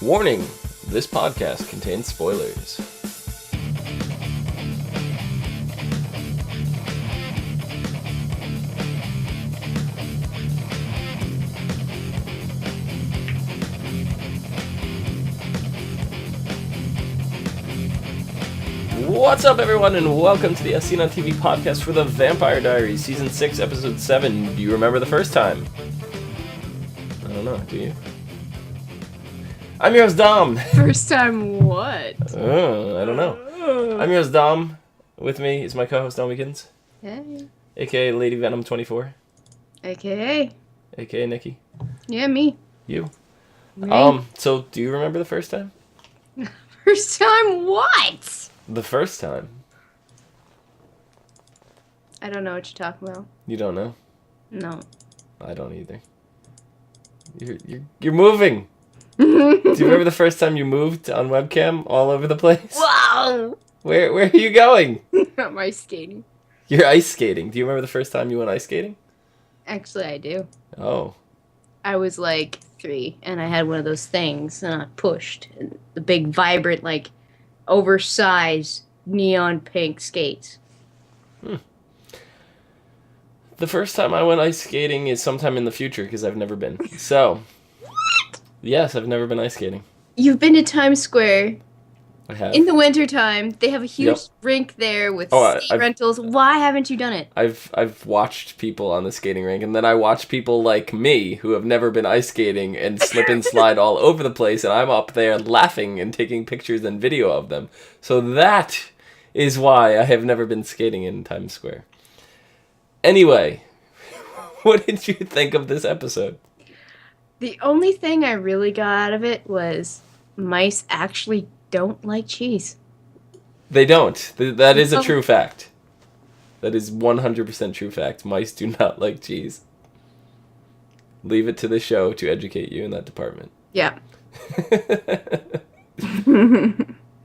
Warning, this podcast contains spoilers. What's up, everyone, and welcome to the ASOTV podcast for the Vampire Diaries, Season 6, Episode 7. Do you remember the first time? I don't know, do you? I'm your host, Dom. First time what? I don't know. I'm your host, Dom. With me is my co-host, Dom Weekends. Hey. A.K.A. Lady Venom 24. AKA. A.K.A. Nikki. Yeah, me. You. Me. So do you remember the first time? First time what? The first time. I don't know what you're talking about. You don't know? No. I don't either. You're moving. Do you remember the first time you moved on webcam all over the place? Wow! Where are you going? I'm ice skating. You're ice skating. Do you remember the first time you went ice skating? Actually, I do. Oh. I was like 3, and I had one of those things, and I pushed. And the big, vibrant, like, oversized neon pink skates. The first time I went ice skating is sometime in the future because I've never been. So, yes, I've never been ice skating. You've been to Times Square. I have. In the wintertime. They have a huge Yep. rink there with Oh, skate rentals. Why haven't you done it? I've watched people on the skating rink, and then I watch people like me who have never been ice skating and slip and slide all over the place, and I'm up there laughing and taking pictures and video of them. So that is why I have never been skating in Times Square. Anyway, what did you think of this episode? The only thing I really got out of it was mice actually don't like cheese. They don't. That is a true fact. That is 100% true fact. Mice do not like cheese. Leave it to the show to educate you in that department. Yeah.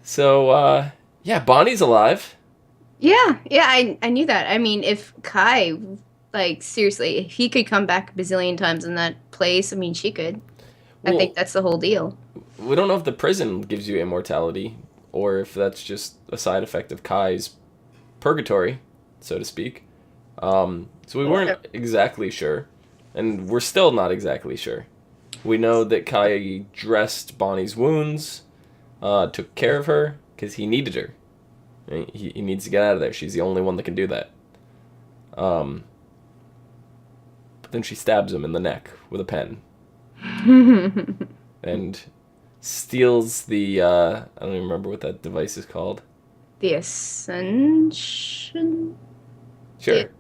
So, yeah, Bonnie's alive. Yeah, I knew that. I mean, if Kai, like, seriously, if he could come back a bazillion times in that place, I mean, she could. I think that's the whole deal. We don't know if the prison gives you immortality, or if that's just a side effect of Kai's purgatory, so to speak. So we weren't exactly sure, and we're still not exactly sure. We know that Kai dressed Bonnie's wounds, took care of her, because he needed her. Right? He needs to get out of there. She's the only one that can do that. But then she stabs him in the neck with a pen. And steals the, I don't even remember what that device is called. The Ascension? Sure.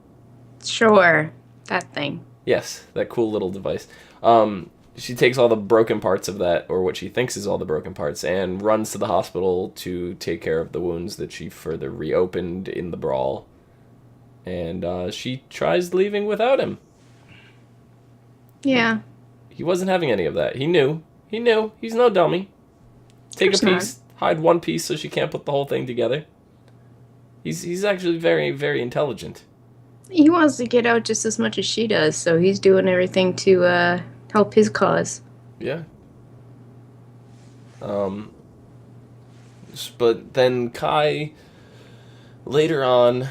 Sure. That thing. Yes, that cool little device. She takes all the broken parts of that, or what she thinks is all the broken parts, and runs to the hospital to take care of the wounds that she further reopened in the brawl. And she tries leaving without him. Yeah. He wasn't having any of that. He knew. He's no dummy. Take a piece, hide one piece so she can't put the whole thing together. He's actually very, very intelligent. He wants to get out just as much as she does, so he's doing everything to help his cause. Yeah. But then Kai, later on,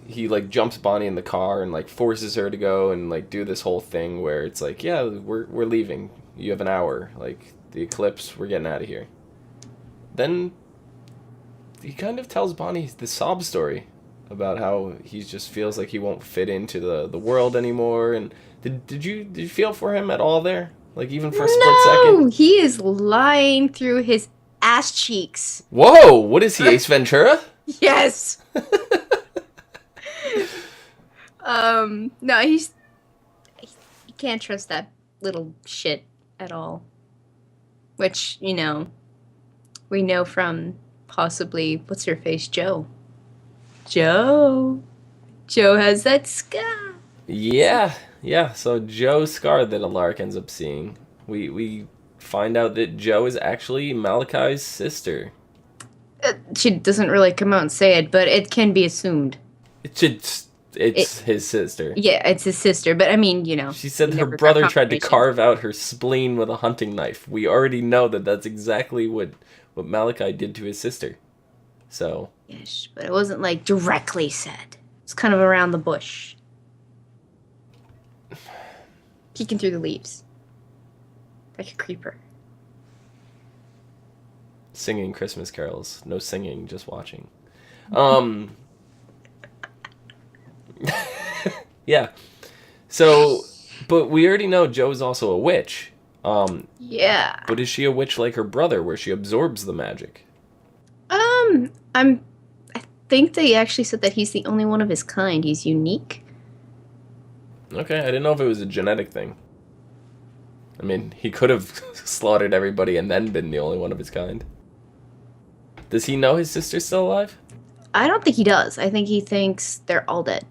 he, like, jumps Bonnie in the car and, like, forces her to go and, like, do this whole thing where it's like, yeah, we're leaving. You have an hour. Like, the eclipse, we're getting out of here. Then he kind of tells Bonnie the sob story about how he just feels like he won't fit into the world anymore. And did you feel for him at all there? Like, even for a split second? No, he is lying through his ass cheeks. Whoa, what is he, Ace Ventura? Yes. No, you can't trust that little shit at all. Which, we know from possibly, what's her face, Joe. Joe has that scar. Yeah, so Joe's scar that Alaric ends up seeing. We find out that Joe is actually Malachi's sister. She doesn't really come out and say it, but it can be assumed. It should It's his sister. Yeah, it's his sister, but I mean, She we said her never got brother tried to confirmation. carve out her spleen with a hunting knife. We already know that that's exactly what Malachi did to his sister. So, Yes, but it wasn't like directly said. It's kind of around the bush, peeking through the leaves, like a creeper. singing Christmas carols. No singing, just watching. Um, yeah. So, but we already know Joe's also a witch. Yeah. But is she a witch like her brother, where she absorbs the magic? I think they actually said that he's the only one of his kind. He's unique. Okay, I didn't know if it was a genetic thing. I mean, he could have slaughtered everybody and then been the only one of his kind. Does he know his sister's still alive? I don't think he does. I think he thinks they're all dead.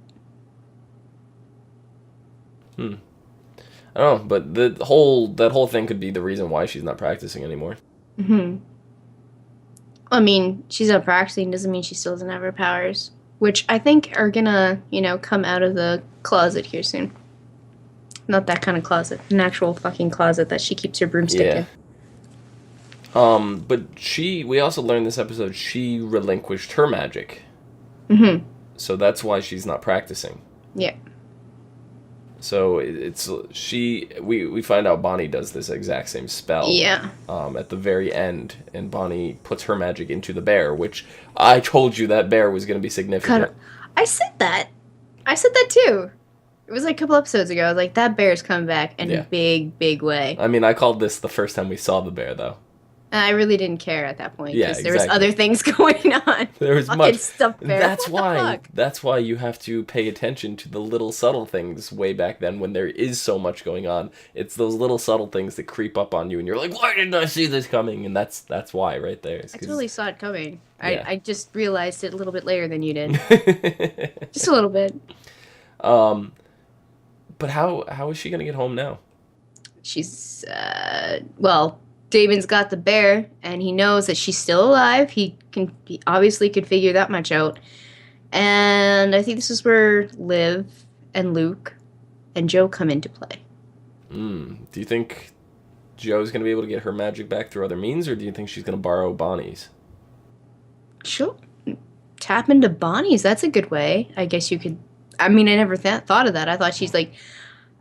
I don't know, but that whole thing could be the reason why she's not practicing anymore. Hmm. I mean, she's not practicing doesn't mean she still doesn't have her powers, which I think are gonna, come out of the closet here soon. Not that kind of closet, an actual fucking closet that she keeps her broomstick Yeah. in. But we also learned this episode she relinquished her magic. Mm-hmm. So that's why she's not practicing. Yeah. So we find out Bonnie does this exact same spell. Yeah. At the very end, and Bonnie puts her magic into the bear, which I told you that bear was going to be significant. God, I said that. I said that too. It was like a couple episodes ago. I was like, that bear's coming back in a big, big way. I mean, I called this the first time we saw the bear, though. And I really didn't care at that point Yeah, because there was exactly. other things going on. There was Fucking much. stuffed bear. That's What the why. fuck? That's why you have to pay attention to the little subtle things way back then when there is so much going on. It's those little subtle things that creep up on you, and you're like, "Why didn't I see this coming?" And that's why right there. I totally saw it coming. Yeah. I just realized it a little bit later than you did. Just a little bit. But how is she gonna get home now? She's, Damon's got the bear, and he knows that she's still alive. He obviously could figure that much out. And I think this is where Liv and Luke and Joe come into play. Do you think Joe's gonna be able to get her magic back through other means, or do you think she's gonna borrow Bonnie's? She'll tap into Bonnie's. That's a good way. I guess you could. I mean, I never thought of that. I thought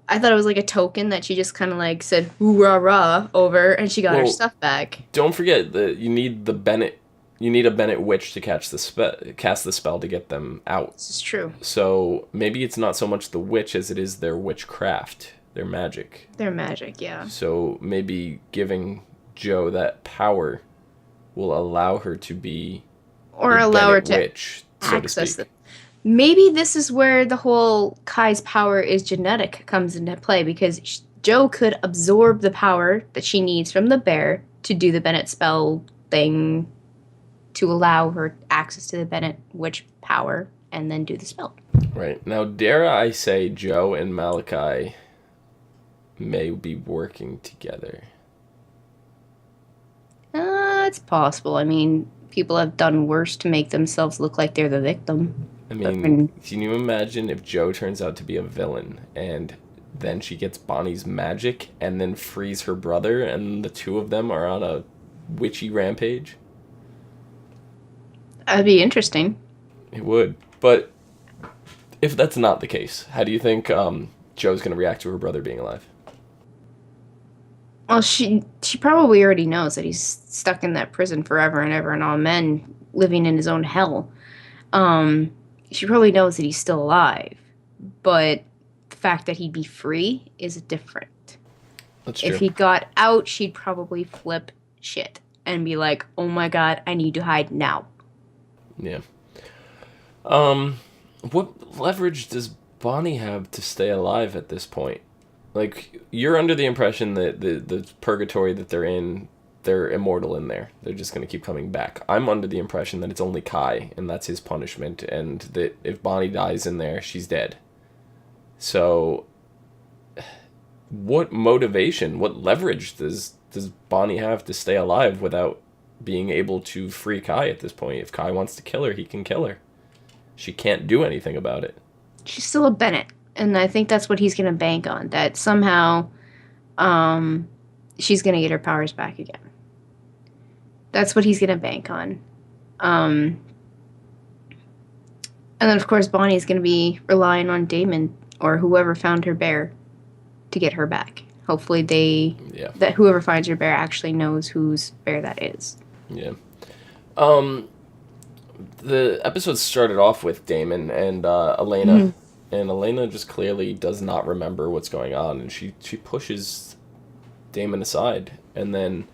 I thought it was like a token that she just kind of like said "ooh rah rah" over, and she got her stuff back. Don't forget that you need the Bennett. You need a Bennett witch to cast the spell to get them out. This is true. So maybe it's not so much the witch as it is their witchcraft, their magic. Their magic, yeah. So maybe giving Joe that power will allow her to be Or a allow her Bennett to witch, so to access speak. them. Maybe this is where the whole Kai's power is genetic comes into play because Joe could absorb the power that she needs from the bear to do the Bennett spell thing to allow her access to the Bennett witch power and then do the spell. Right. Now, dare I say Joe and Malachi may be working together. It's possible. I mean, people have done worse to make themselves look like they're the victim. I mean, can you imagine if Joe turns out to be a villain and then she gets Bonnie's magic and then frees her brother and the two of them are on a witchy rampage? That'd be interesting. It would. But if that's not the case, how do you think Joe's going to react to her brother being alive? Well, she probably already knows that he's stuck in that prison forever and ever and all men living in his own hell. She probably knows that he's still alive, but the fact that he'd be free is different. That's true. If he got out, she'd probably flip shit and be like, "Oh my god, I need to hide now." Yeah. What leverage does Bonnie have to stay alive at this point? Like, you're under the impression that the purgatory that they're in, they're immortal in there. They're just going to keep coming back. I'm under the impression that it's only Kai, and that's his punishment, and that if Bonnie dies in there, she's dead. So, what motivation, what leverage does Bonnie have to stay alive without being able to free Kai at this point? If Kai wants to kill her, he can kill her. She can't do anything about it. she's still a Bennett, and I think that's what he's gonna bank on. That somehow, she's gonna get her powers back again. That's what he's gonna bank on. Um, and then of course Bonnie's gonna be relying on Damon or whoever found her bear to get her back. Hopefully that whoever finds her bear actually knows whose bear that is. Yeah. The episode started off with Damon and Elena, and Elena just clearly does not remember what's going on, and she pushes Damon aside, and then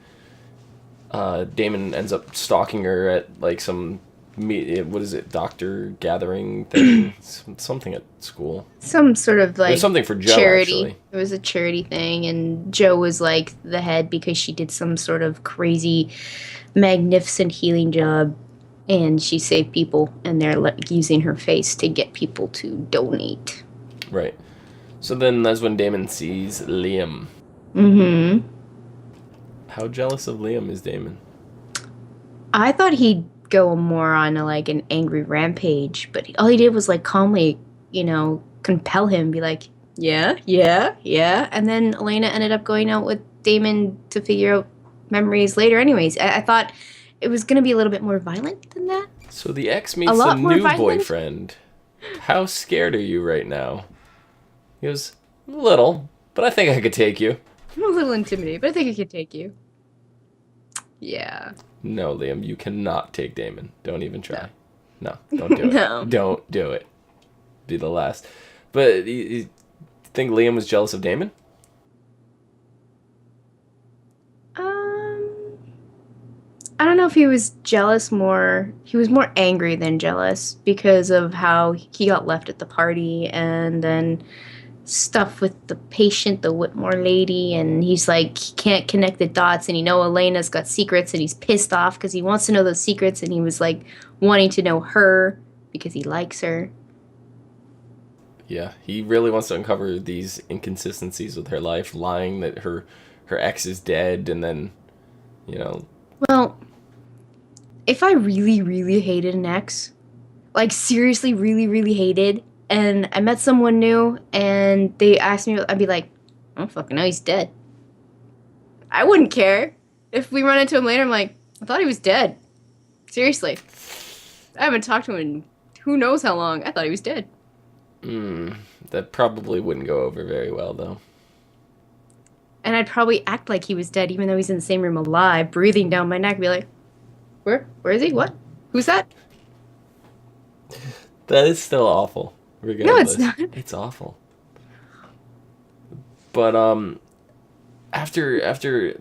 Damon ends up stalking her at like some what is it, doctor gathering thing, something at school. Some sort of like something for Joe, charity. Actually. It was a charity thing, and Joe was like the head because she did some sort of crazy, magnificent healing job, and she saved people, and they're using her face to get people to donate. Right. So then that's when Damon sees Liam. Mm-hmm. How jealous of Liam is Damon? I thought he'd go more on like an angry rampage, but all he did was like calmly, compel him, be like, yeah, and then Elena ended up going out with Damon to figure out memories later. Anyways, I thought it was gonna be a little bit more violent than that. So the ex meets a new boyfriend. How scared are you right now? He goes, a little, but I think I could take you. I'm a little intimidated, but I think I could take you. Yeah. No, Liam, you cannot take Damon. Don't even try. No, don't do it. No. Don't do it. Be the last. But you think Liam was jealous of Damon? I don't know if he was jealous more. He was more angry than jealous because of how he got left at the party and then stuff with the patient, the Whitmore lady, and he's like, he can't connect the dots, and Elena's got secrets, and he's pissed off because he wants to know those secrets, and he was like wanting to know her because he likes her. Yeah, he really wants to uncover these inconsistencies with her life, lying that her ex is dead, and then, Well, if I really, really hated an ex, like seriously really, really hated, and I met someone new, and they asked me, I'd be like, I don't fucking know, he's dead. I wouldn't care. If we run into him later, I'm like, I thought he was dead. Seriously. I haven't talked to him in who knows how long. I thought he was dead. That probably wouldn't go over very well, though. And I'd probably act like he was dead, even though he's in the same room alive, breathing down my neck, be like, where is he? What? Who's that? That is still awful. Regardless. No, it's not. It's awful. But after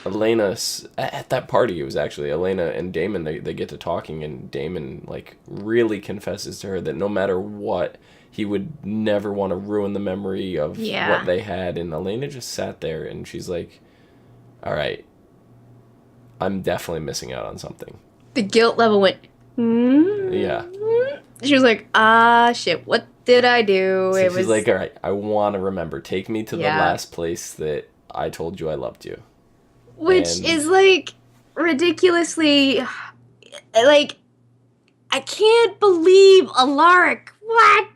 Elena at that party, it was actually Elena and Damon. They get to talking, and Damon like really confesses to her that no matter what, he would never want to ruin the memory of what they had. And Elena just sat there, and she's like, "All right, I'm definitely missing out on something." The guilt level went. Yeah. She was like, shit, what did I do? So she's like, all right, I want to remember. Take me to the last place that I told you I loved you. Which is, like, ridiculously, like, I can't believe Alaric. What?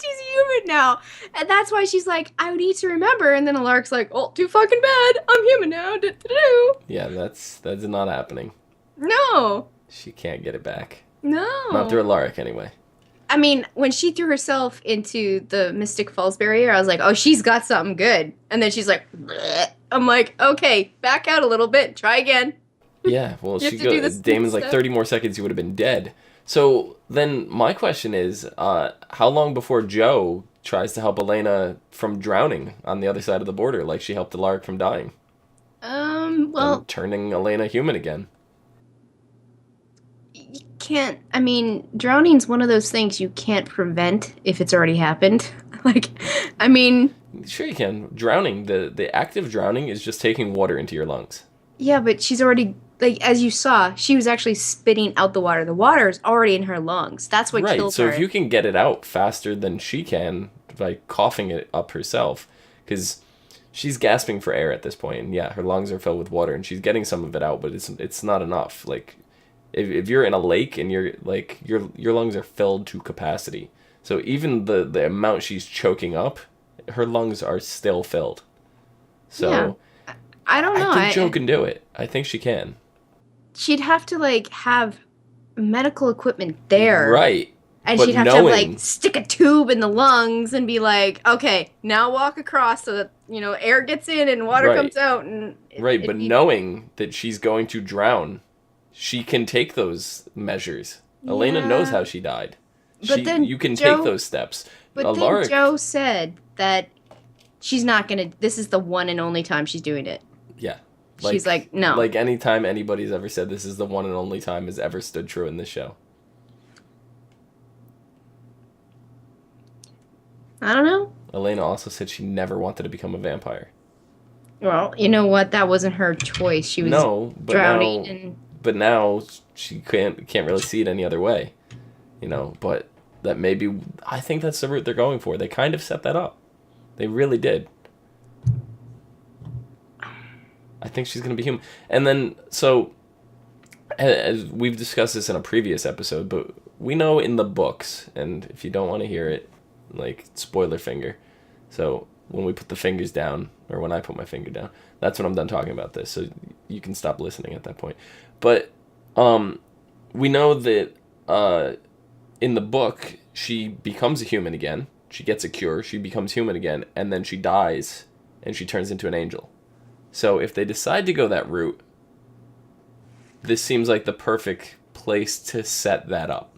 He's human now. And that's why she's like, I need to remember. And then Alaric's like, oh, too fucking bad. I'm human now. Do-do-do. Yeah, that's not happening. No. She can't get it back. No. Not through Alaric, anyway. I mean, when she threw herself into the Mystic Falls barrier, I was like, oh, she's got something good. And then she's like, bleh. I'm like, okay, back out a little bit. Try again. Yeah, well, Damon's like 30 more seconds, he would have been dead. So then my question is, how long before Joe tries to help Elena from drowning on the other side of the border, like she helped Alaric from dying? Well... And turning Elena human again. You can't... I mean, drowning's one of those things you can't prevent if it's already happened. Like, I mean... Sure you can. Drowning, the act of drowning is just taking water into your lungs. Yeah, but she's already... Like, as you saw, she was actually spitting out the water. The water is already in her lungs. That's what kills her. Right, so if you can get it out faster than she can by coughing it up herself, because she's gasping for air at this point, and yeah, her lungs are filled with water, and she's getting some of it out, but it's not enough. Like, if you're in a lake and you're like your lungs are filled to capacity, So even the amount she's choking up, her lungs are still filled. So Yeah. I don't know. I think Jo can do it. I think she can. She'd have to like have medical equipment there. Right. And but she'd have to like stick a tube in the lungs and be like, okay, now walk across so that, air gets in and water comes out. And but knowing that she's going to drown, she can take those measures. Yeah. Elena knows how she died. But then you can take those steps. But then Jo said that she's not going to, this is the one and only time she's doing it. Yeah. She's like, no. Like anytime anybody's ever said this is the one and only time has ever stood true in this show. I don't know. Elena also said she never wanted to become a vampire. Well, you know what? That wasn't her choice. She was drowning. But now she can't really see it any other way. But that maybe... I think that's the route they're going for. They kind of set that up. They really did. I think she's going to be human. And then, so... As we've discussed this in a previous episode, but we know in the books, and if you don't want to hear it, like, spoiler finger. So when we put the fingers down, or when I put my finger down, that's when I'm done talking about this. So you can stop listening at that point. But we know that in the book, she becomes a human again. She gets a cure. She becomes human again. And then she dies, and she turns into an angel. So if they decide to go that route, this seems like the perfect place to set that up.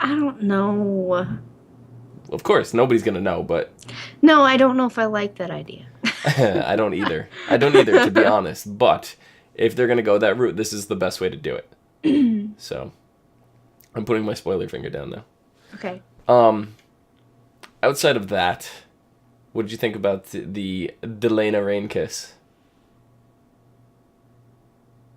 I don't know. Of course, nobody's going to know, but... No, I don't know if I like that idea. I don't either. To be honest. But if they're going to go that route, this is the best way to do it. So, I'm putting my spoiler finger down now. Okay. Outside of that, what did you think about the Elena rain kiss?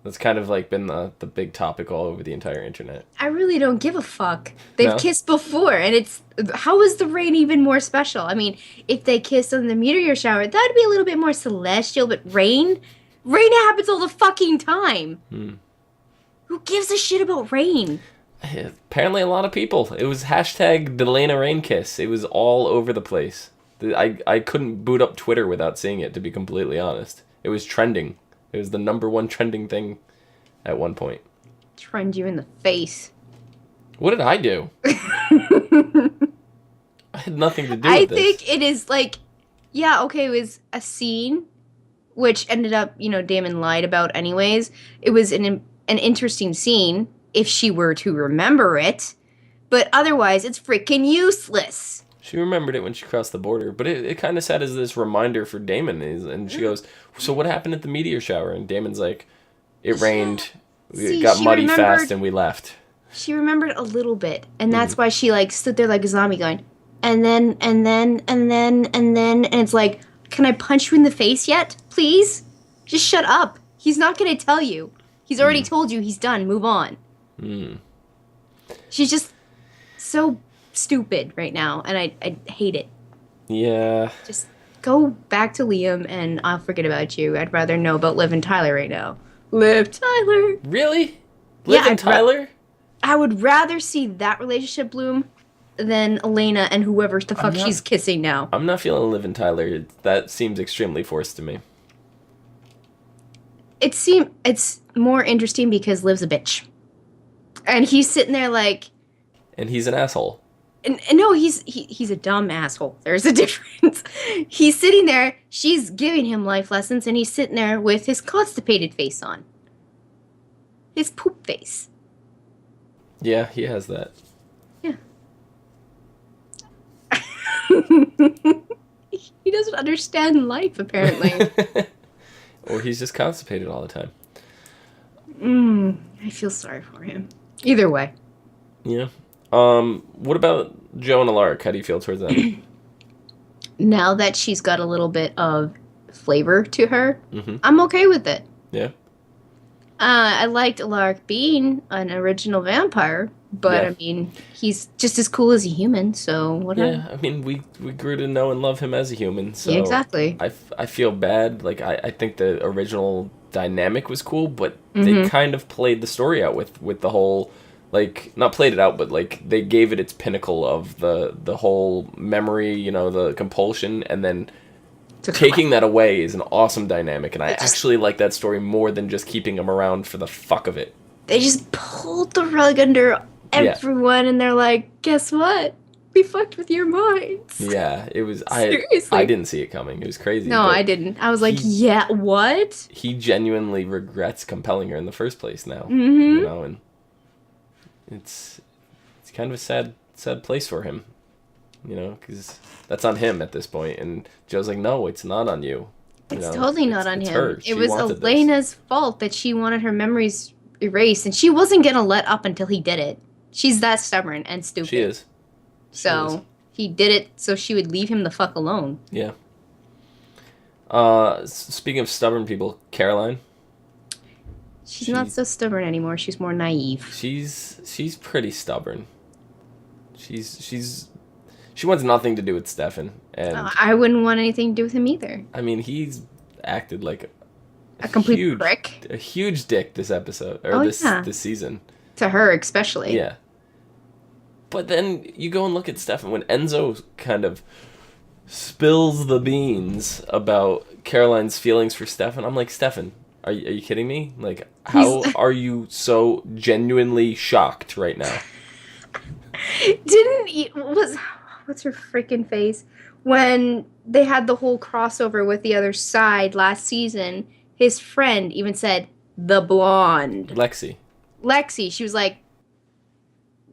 That's kind of like been the big topic all over the entire internet. I really don't give a fuck. They've kissed before, and how is the rain even more special? I mean, if they kissed on the meteor shower, that'd be a little bit more celestial, but rain happens all the fucking time. Who gives a shit about rain? Apparently a lot of people. It was hashtag Elena rain kiss. It was all over the place. I couldn't boot up Twitter without seeing it, to be completely honest. It was trending. It was the #1 trending thing at one point. Trend you in the face. What did I do? I had nothing to do with this. I think it is like, yeah, okay, it was a scene, which ended up, Damon lied about anyways. It was an interesting scene, if she were to remember it, but otherwise, it's freaking useless. She remembered it when she crossed the border, but it kind of sat as this reminder for Damon. And she goes, so what happened at the meteor shower? And Damon's like, it rained, it got muddy fast, and we left. She remembered a little bit, and that's why she stood there like a zombie going, and then, and it's like, can I punch you in the face yet? Please? Just shut up. He's not going to tell you. He's already told you he's done. Move on. She's just so stupid right now, and I hate it. Yeah. Just go back to Liam, and I'll forget about you. I'd rather know about Liv and Tyler right now. Liv, Tyler. Really? Liv and Tyler? I would rather see that relationship bloom than Elena and whoever the fuck she's kissing now. I'm not feeling Liv and Tyler. That seems extremely forced to me. It's more interesting because Liv's a bitch. And he's sitting there like... And he's an asshole. And no, he's a dumb asshole. There's a difference. He's sitting there, she's giving him life lessons, and he's sitting there with his constipated face on. His poop face. Yeah, he has that. Yeah. He doesn't understand life, apparently. Or he's just constipated all the time. I feel sorry for him. Either way. Yeah. What about Jo and Alaric? How do you feel towards them? Now that she's got a little bit of flavor to her, I'm okay with it. Yeah. I liked Alaric being an original vampire, but I mean, he's just as cool as a human, so whatever. Yeah, I mean, we grew to know and love him as a human, so... Yeah, exactly. I feel bad. Like, I think the original dynamic was cool, but they Mm-hmm. kind of played the story out with the whole, like, not played it out, but like they gave it its pinnacle of the whole memory, you know, the compulsion, and then Took it taking away. that away is an awesome dynamic, and I It just actually like that story more than just keeping him around for the fuck of it. they just pulled the rug under Yeah. everyone, and they're like, "Guess what? We fucked with your minds." Yeah, it was I Seriously. didn't see it coming. It was crazy, No, I but didn't. I was like, he "Yeah, what?" he genuinely regrets compelling her in the first place now, you Mm-hmm. know, and it's kind of a sad place for him, you know, because that's on him at this point, and Joe's like, no, it's not on you, you It's know, totally not on it's him. her. It She was wanted this. Elena's fault that she wanted her memories erased, and she wasn't gonna let up until he did it. She's that stubborn and She stupid. is. She is. So he did it so she would leave him the fuck alone. Yeah. Speaking of stubborn people, Caroline, She's not she so stubborn anymore. She's more naive. she's pretty stubborn. She wants nothing to do with Stefan, and I wouldn't want anything to do with him either. I mean, he's acted like A complete huge prick. a huge dick this episode, or Oh, this yeah. this season. To her, especially. Yeah. But then you go and look at Stefan when Enzo kind of spills the beans about Caroline's feelings for Stefan. I'm like, Stefan, are you kidding me? Like, how He's- are you so genuinely shocked right now? Didn't he, what's her freaking face when they had the whole crossover with the other side last season? His friend even said the blonde Lexi. Lexi. She was like,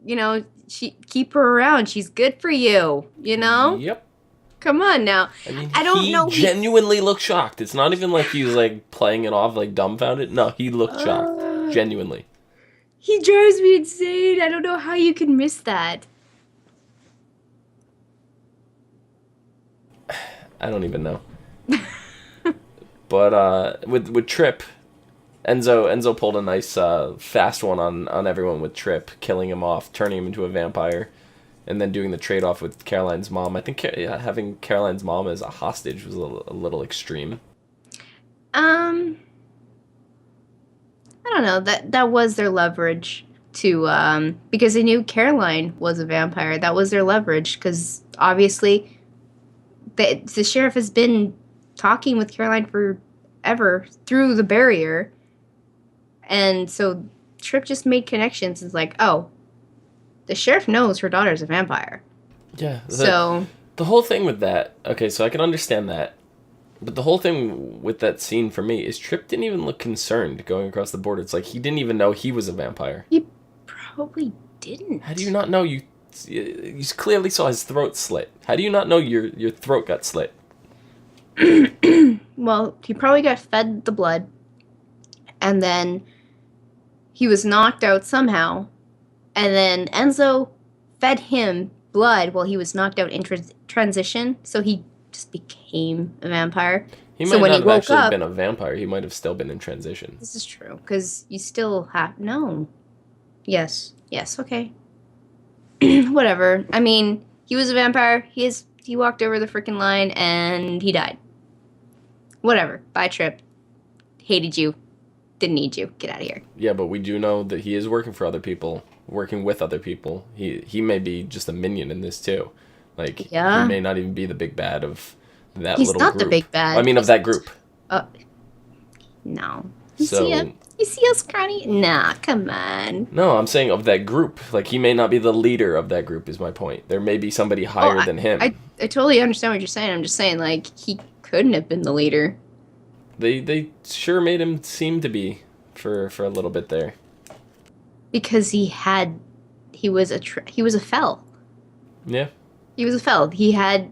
you know, she keep her around. She's good for you. You know, Yep. come on now. I mean, I don't he know. genuinely looked shocked. It's not even like he was like playing it off like dumbfounded. No, he looked shocked. Uh, Genuinely. He drives me insane. I don't know how you can miss that. I don't even know. But with Trip, Enzo pulled a nice fast one on everyone with Trip, killing him off, turning him into a vampire, and then doing the trade off with Caroline's mom. I think having Caroline's mom as a hostage was a little extreme. I don't know. That was their leverage to because they knew Caroline was a vampire. That was their leverage because obviously the sheriff has been talking with Caroline forever through the barrier, and so Trip just made connections. It's like, oh, the sheriff knows her daughter's a vampire. Yeah. So The whole thing with that, okay, so I can understand that. But the whole thing with that scene for me is Trip didn't even look concerned going across the border. It's like he didn't even know he was a vampire. he probably didn't. How do you not know you clearly saw his throat slit? How do you not know your throat got slit? Well, he probably got fed the blood, and then he was knocked out somehow, and then Enzo fed him blood while he was knocked out in transition, so he just became a vampire. He So might when not he have woke actually up- been a vampire. He might have still been in transition. This is true, because you still have no. Yes, okay. Whatever. I mean, he was a vampire. He walked over the freaking line and he died. Whatever. Bye, Trip. Hated you. Didn't need you. Get out of here. Yeah, but we do know that he is working for other people, working with other people. He may be just a minion in this too. Like, Yeah. he may not even be the big bad of that He's little not group. the big bad. I mean, of that group. No. You So see it? You see us, Granny? Nah, come on. no, I'm saying of that group. Like, he may not be the leader of that group. Is my point. There may be somebody higher than him. I totally understand what you're saying. I'm just saying, like, he couldn't have been the leader. They sure made him seem to be for a little bit there. Because he was a fel. Yeah. He was a fel. He had,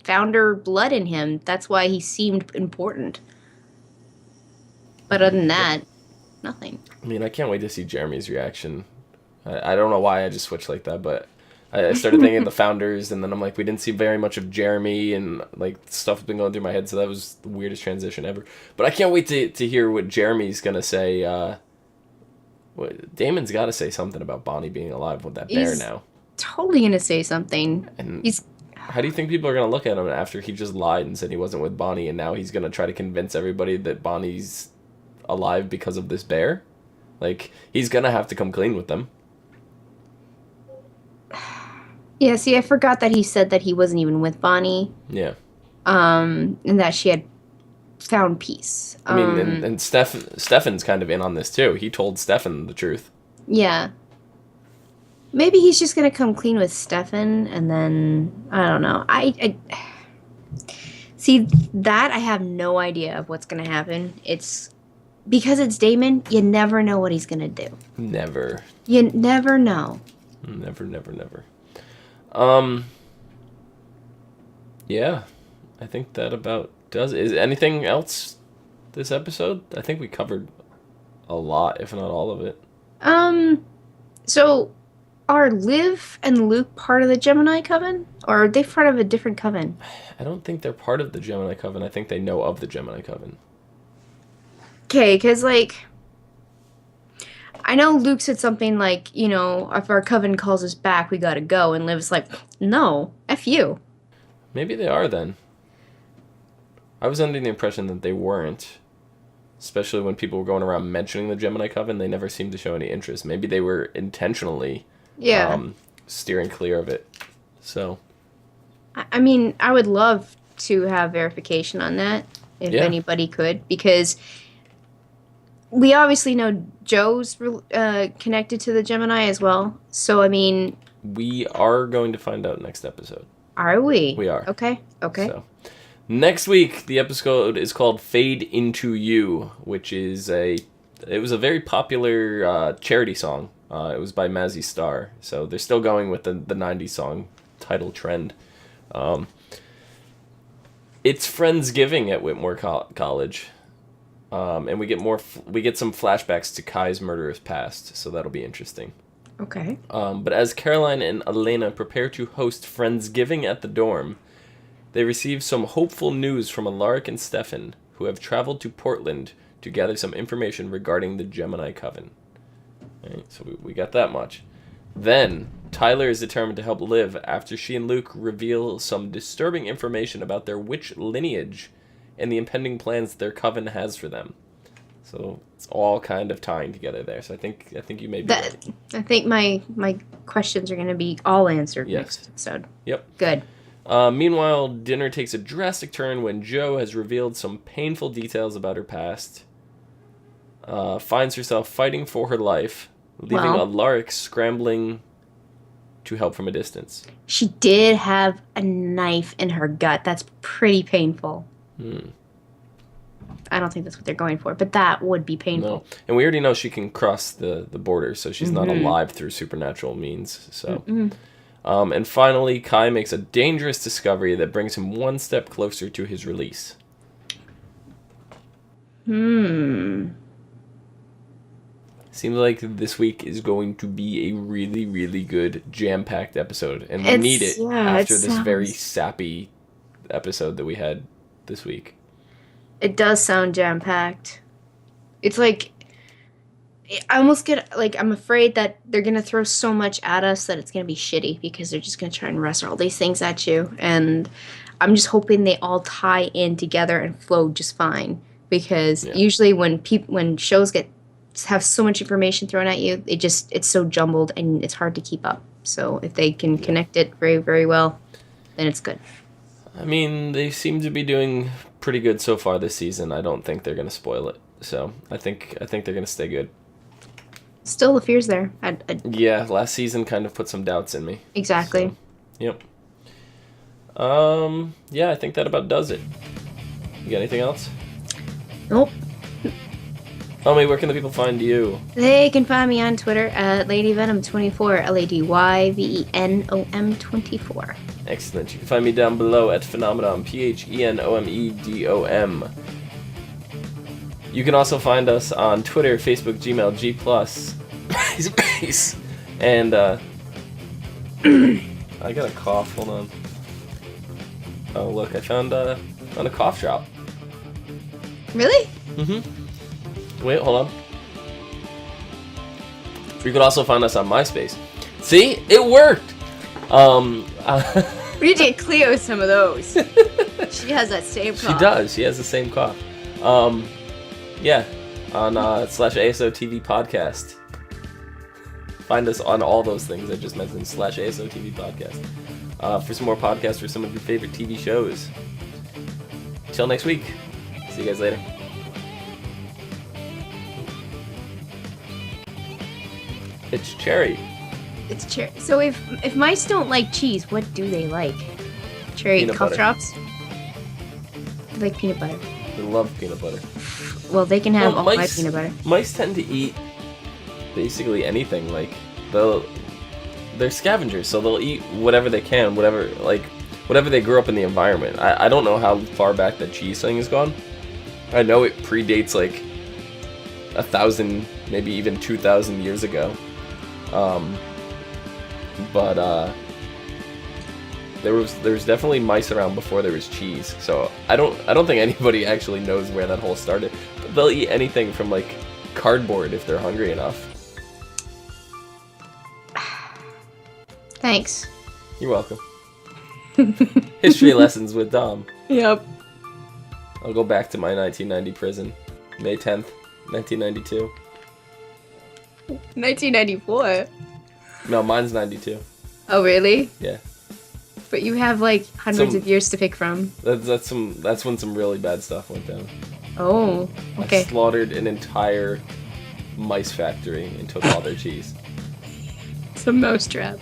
founder blood in him. That's why he seemed important. But other than that, nothing. I mean, I can't wait to see Jeremy's reaction. I don't know why I just switched like that, but I started thinking of the founders, and then I'm like, we didn't see very much of Jeremy, and like stuff has been going through my head, so that was the weirdest transition ever. But I can't wait to hear what Jeremy's gonna say. Damon's got to say something about Bonnie being alive with that bear He's now. Totally gonna say something. And He's How do you think people are going to look at him after he just lied and said he wasn't with Bonnie, and now he's going to try to convince everybody that Bonnie's alive because of this bear? Like, he's going to have to come clean with them. Yeah, see, I forgot that he said that he wasn't even with Bonnie. Yeah. And that she had found peace. I mean, and Stefan's kind of in on this, too. He told Stefan the truth. Yeah. Maybe he's just going to come clean with Stefan, and then, I don't know. I see, that I have no idea of what's going to happen. Because it's Damon, you never know what he's going to do. Never. You never know. Never. Yeah, I think that about does it. Is anything else this episode? I think we covered a lot, if not all of it. So are Liv and Luke part of the Gemini Coven? Or are they part of a different coven? I don't think they're part of the Gemini Coven. I think they know of the Gemini Coven. Okay, because, like, I know Luke said something like, if our coven calls us back, we gotta go. And Liv's like, no, F you. Maybe they are then. I was under the impression that they weren't. Especially when people were going around mentioning the Gemini Coven, they never seemed to show any interest. Maybe they were intentionally steering clear of it. So, I mean, I would love to have verification on that, if anybody could, because we obviously know Joe's connected to the Gemini as well. So, I mean... We are going to find out next episode. Are we? We are. Okay. So, next week, the episode is called Fade Into You, which is it was a very popular charity song. It was by Mazzy Star. So they're still going with the 90s song title trend. It's Friendsgiving at Whitmore College. And we get some flashbacks to Kai's murderous past, so that'll be interesting. Okay. But as Caroline and Elena prepare to host Friendsgiving at the dorm, they receive some hopeful news from Alaric and Stefan, who have traveled to Portland to gather some information regarding the Gemini Coven. Right, so we got that much. Then, Tyler is determined to help Liv after she and Luke reveal some disturbing information about their witch lineage and the impending plans their coven has for them. So it's all kind of tying together there. So I think you may be right. I think my questions are going to be all answered next episode. Yep. Good. Meanwhile, dinner takes a drastic turn when Jo has revealed some painful details about her past. Finds herself fighting for her life, leaving Alaric scrambling to help from a distance. She did have a knife in her gut. That's pretty painful. I don't think that's what they're going for, but that would be painful. No. And we already know she can cross the border, so she's not alive through supernatural means. So, and finally, Kai makes a dangerous discovery that brings him one step closer to his release. Seems like this week is going to be a really, really good jam-packed episode, and we need it after this very sappy episode that we had this week. It does sound jam-packed. It's like, I almost get, like, I'm afraid that they're going to throw so much at us that it's going to be shitty, because they're just going to try and wrestle all these things at you, and I'm just hoping they all tie in together and flow just fine, because usually when shows have so much information thrown at you, it's so jumbled and it's hard to keep up. So if they can connect it very, very well, then it's good. I mean, they seem to be doing pretty good so far this season. I don't think they're going to spoil it. So I think they're going to stay good. Still, the fear's there. Yeah, last season kind of put some doubts in me. Exactly. So, yep. Yeah, I think that about does it. You got anything else? Nope. Homie, where can the people find you? They can find me on Twitter at LadyVenom24, LadyVenom24. Excellent. You can find me down below at Phenomenon, PHENOMEDOM. You can also find us on Twitter, Facebook, Gmail, G+, MySpace, and I got a cough. Hold on. Oh, look, I found a cough drop. Really? Wait, hold on. You can also find us on MySpace. See? It worked! We need to get Cleo some of those. She has that same cough. She does. She has the same cough. Yeah. On /ASOTV podcast. Find us on all those things I just mentioned. /ASOTV podcast. For some more podcasts for some of your favorite TV shows. Till next week. See you guys later. It's cherry. It's cherry. So if mice don't like cheese, what do they like? Cherry Peanut cough butter. drops? They like peanut butter. They love peanut butter. Well, they can have Well, all my peanut butter. Mice tend to eat basically anything. Like they're scavengers, so they'll eat whatever they can, whatever they grew up in the environment. I don't know how far back that cheese thing has gone. I know it predates like 1,000, maybe even 2,000 years ago. But there's definitely mice around before there was cheese. So I don't think anybody actually knows where that whole started. But they'll eat anything from like cardboard if they're hungry enough. Thanks. You're welcome. History lessons with Dom. Yep. I'll go back to my 1990 prison. May 10th, 1992. 1994. No, mine's 92. Oh, really? Yeah. But you have like hundreds of years to pick from. That's when some really bad stuff went down. Oh, okay. I slaughtered an entire mice factory and took all their cheese. It's a mouse trap.